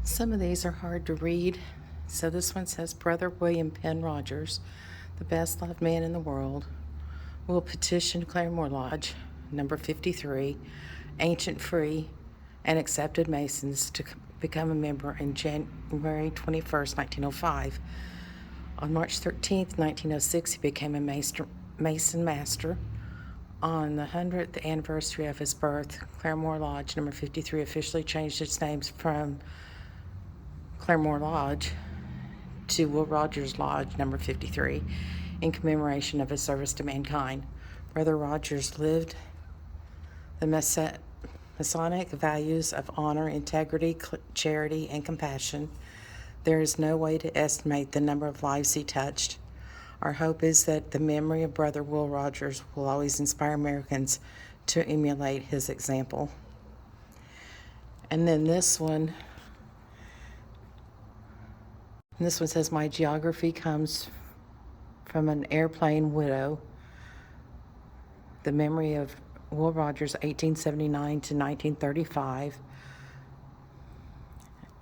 Some of these are hard to read. So this one says, Brother William Penn Rogers, the best loved man in the world, will petition Claremore Lodge, number 53, ancient free and accepted Masons to become a member in January 21st, 1905. On March 13th, 1906, he became a Mason Master. On the 100th anniversary of his birth, Claremore Lodge, number 53, officially changed its names from Claremore Lodge to Will Rogers Lodge, number 53, in commemoration of his service to mankind. Brother Rogers lived the Masonic values of honor, integrity, charity, and compassion. There is no way to estimate the number of lives he touched. Our hope is that the memory of Brother Will Rogers will always inspire Americans to emulate his example. And then this one says, my geography comes from an airplane widow. The memory of Will Rogers, 1879 to 1935.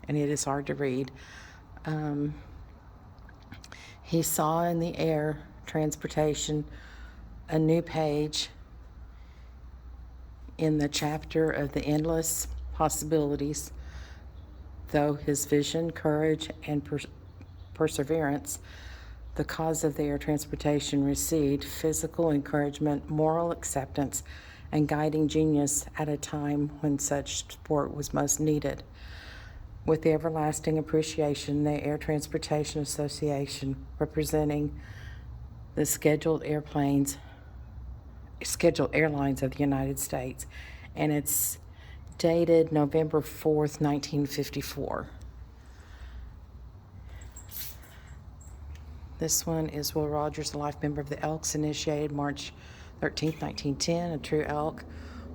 And it is hard to read. He saw in the air transportation a new page in the chapter of the endless possibilities. Though his vision, courage, and perseverance, the cause of the air transportation received physical encouragement, moral acceptance, and guiding genius at a time when such support was most needed. With the everlasting appreciation, the Air Transportation Association, representing the scheduled airlines of the United States, and it's dated November 4th, 1954. This one is Will Rogers, a life member of the Elks, initiated March 13th, 1910, a true Elk,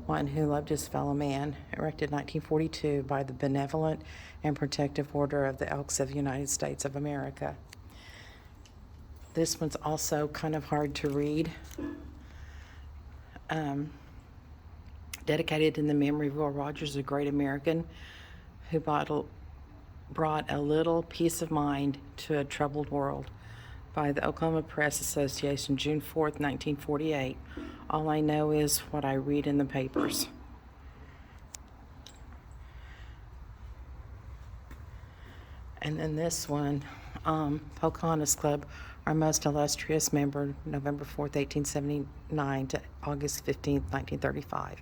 one who loved his fellow man, erected 1942 by the Benevolent and Protective Order of the Elks of the United States of America. This one's also kind of hard to read. Dedicated in the memory of Will Rogers, a great American who brought a little peace of mind to a troubled world, by the Oklahoma Press Association, June 4th, 1948. All I know is what I read in the papers. And then this one, Pocahontas Club, our most illustrious member, November 4th, 1879 to August 15th, 1935.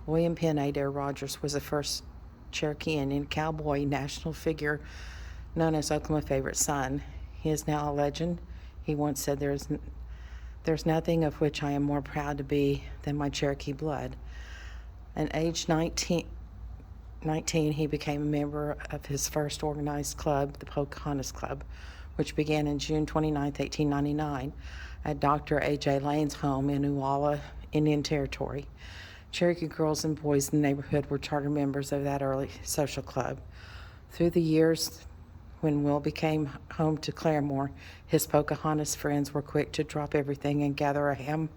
William Penn Adair Rogers was the first Cherokee Indian cowboy national figure known as Oklahoma Favorite Son. He is now a legend. He once said, there's nothing of which I am more proud to be than my Cherokee blood. At age 19, he became a member of his first organized club, the Pocahontas Club, which began in June 29, 1899, at Dr. A.J. Lane's home in Uwalla, Indian Territory. Cherokee girls and boys in the neighborhood were charter members of that early social club. Through the years, when Will became home to Claremore, his Pocahontas friends were quick to drop everything and gather a ham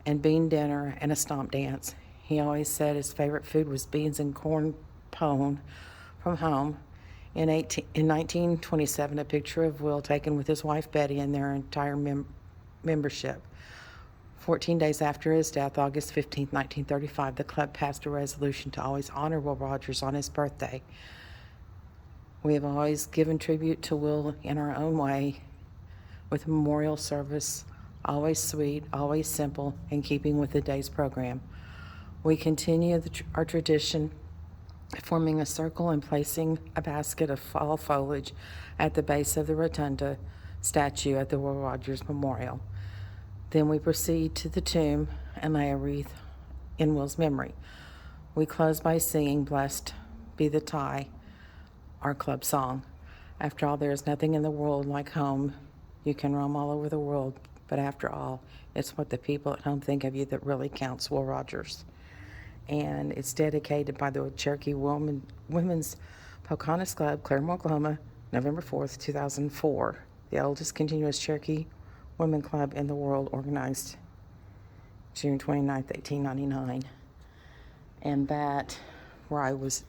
and bean dinner and a stomp dance. He always said his favorite food was beans and corn pone from home. In 1927, a picture of Will taken with his wife Betty and their entire membership. 14 days after his death, August 15, 1935, the club passed a resolution to always honor Will Rogers on his birthday. We have always given tribute to Will in our own way, with a memorial service, always sweet, always simple, in keeping with the day's program. We continue our tradition, forming a circle and placing a basket of fall foliage at the base of the rotunda statue at the Will Rogers Memorial. Then we proceed to the tomb and lay a wreath in Will's memory. We close by singing Blessed Be the Tie, our club song. After all, there is nothing in the world like home. You can roam all over the world, but after all, it's what the people at home think of you that really counts. Will Rogers. And it's dedicated by the Cherokee Women's Pocahontas Club, Claremore, Oklahoma, November 4th, 2004. The oldest continuous Cherokee Women Club in the world, organized June 29th, 1899. And that, where I was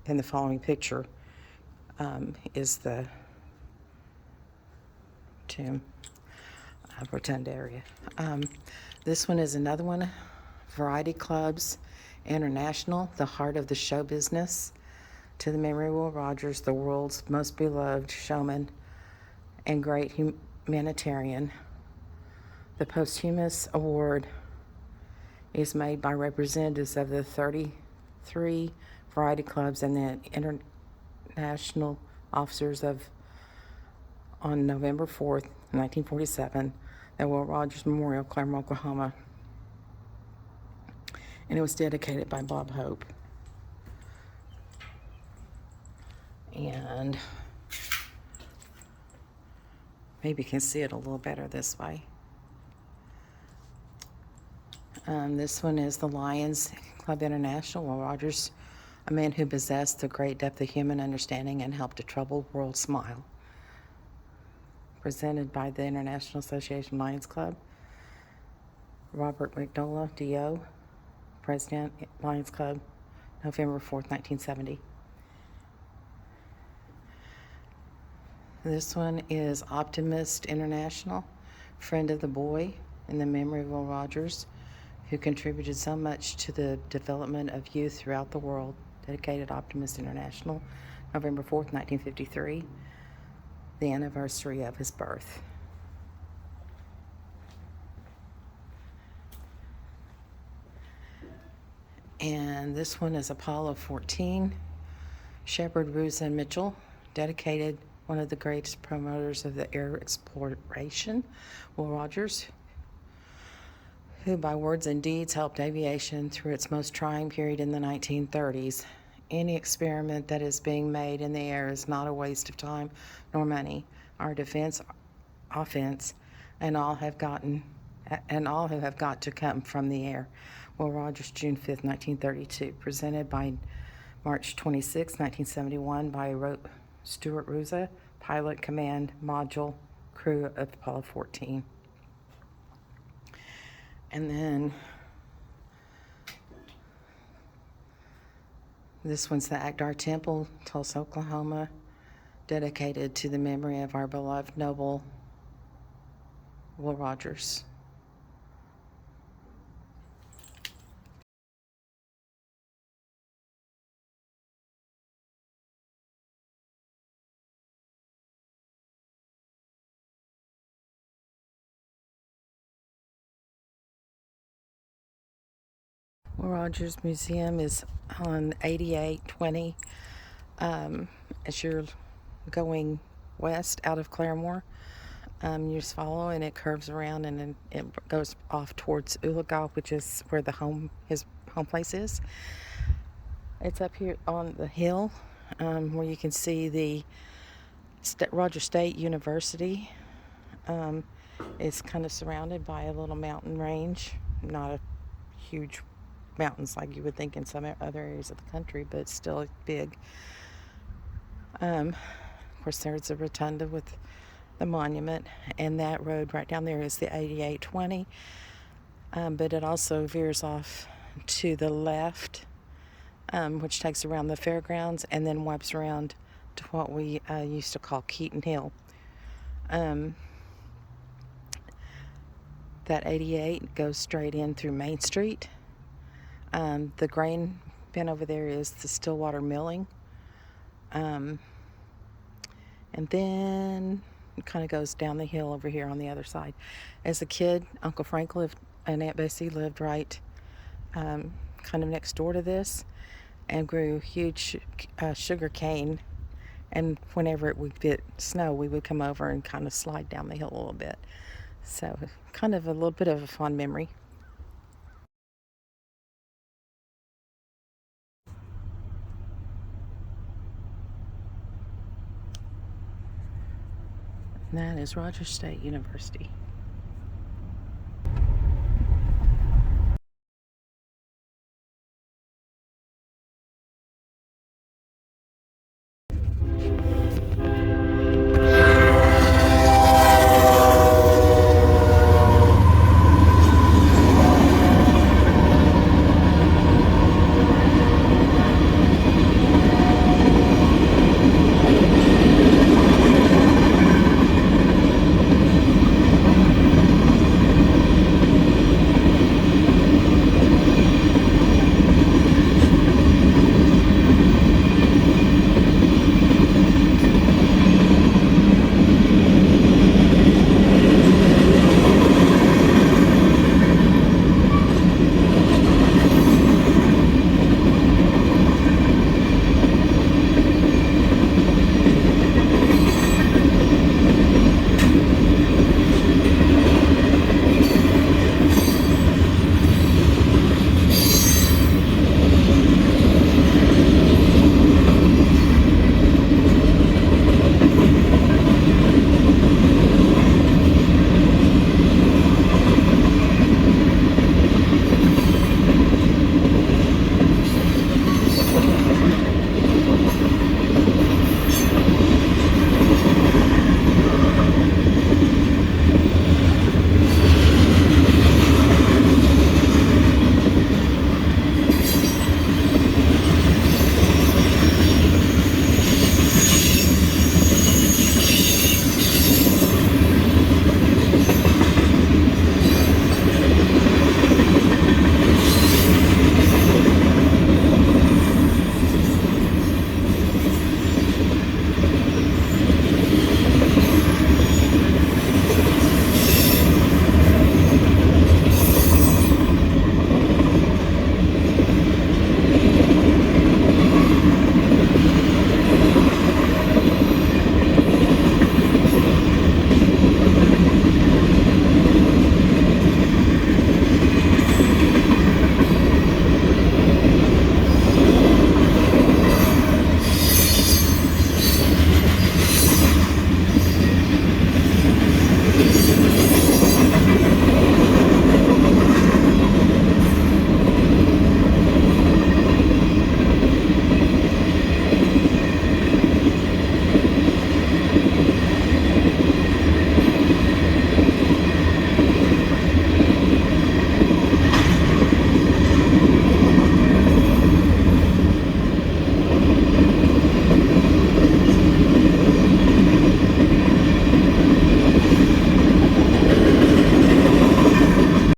in the following picture, is the tomb, rotunda area. This one is another one, Variety Clubs International, the heart of the show business. To the memory of Will Rogers, the world's most beloved showman and great humanitarian. The posthumous award is made by representatives of the 33 variety clubs and the international officers of on November 4th, 1947, at Will Rogers Memorial, Claremore, Oklahoma. And it was dedicated by Bob Hope. And maybe you can see it a little better this way. This one is the Lions Club International. Will Rogers, a man who possessed the great depth of human understanding and helped a troubled world smile. Presented by the International Association Lions Club. Robert McDonough, D.O., President, Lions Club, November 4th, 1970. This one is Optimist International, Friend of the Boy, in the memory of Will Rogers, who contributed so much to the development of youth throughout the world. Dedicated Optimist International, November 4th, 1953, the anniversary of his birth. And this one is Apollo 14, Shepard, Ruza, and Mitchell, dedicated one of the greatest promoters of the air exploration, Will Rogers, who by words and deeds helped aviation through its most trying period in the 1930s. Any experiment that is being made in the air is not a waste of time nor money. Our defense, offense, and all who have got to come from the air. Will Rogers, June 5th, 1932. Presented by March 26, 1971 by Stuart Ruza, Pilot Command Module Crew of Apollo 14. And then this one's the Akdar Temple, Tulsa, Oklahoma, dedicated to the memory of our beloved noble Will Rogers. Will Rogers Museum is on 8820. As you're going west out of Claremore, you just follow and it curves around and then it goes off towards Ulagal, which is where his home place is. It's up here on the hill where you can see the Rogers State University. It's kind of surrounded by a little mountain range, not a huge mountains like you would think in some other areas of the country, but it's still big. Of course, there's a rotunda with the monument, and that road right down there is the 8820, but it also veers off to the left, which takes around the fairgrounds and then wipes around to what we used to call Keaton Hill. That 88 goes straight in through Main Street. The grain bin over there is the Stillwater Milling. And then it kind of goes down the hill over here on the other side. As a kid, Uncle Frank and Aunt Bessie lived right kind of next door to this and grew huge sugar cane. And whenever it would get snow, we would come over and kind of slide down the hill a little bit. So kind of a little bit of a fond memory. And that is Rogers State University.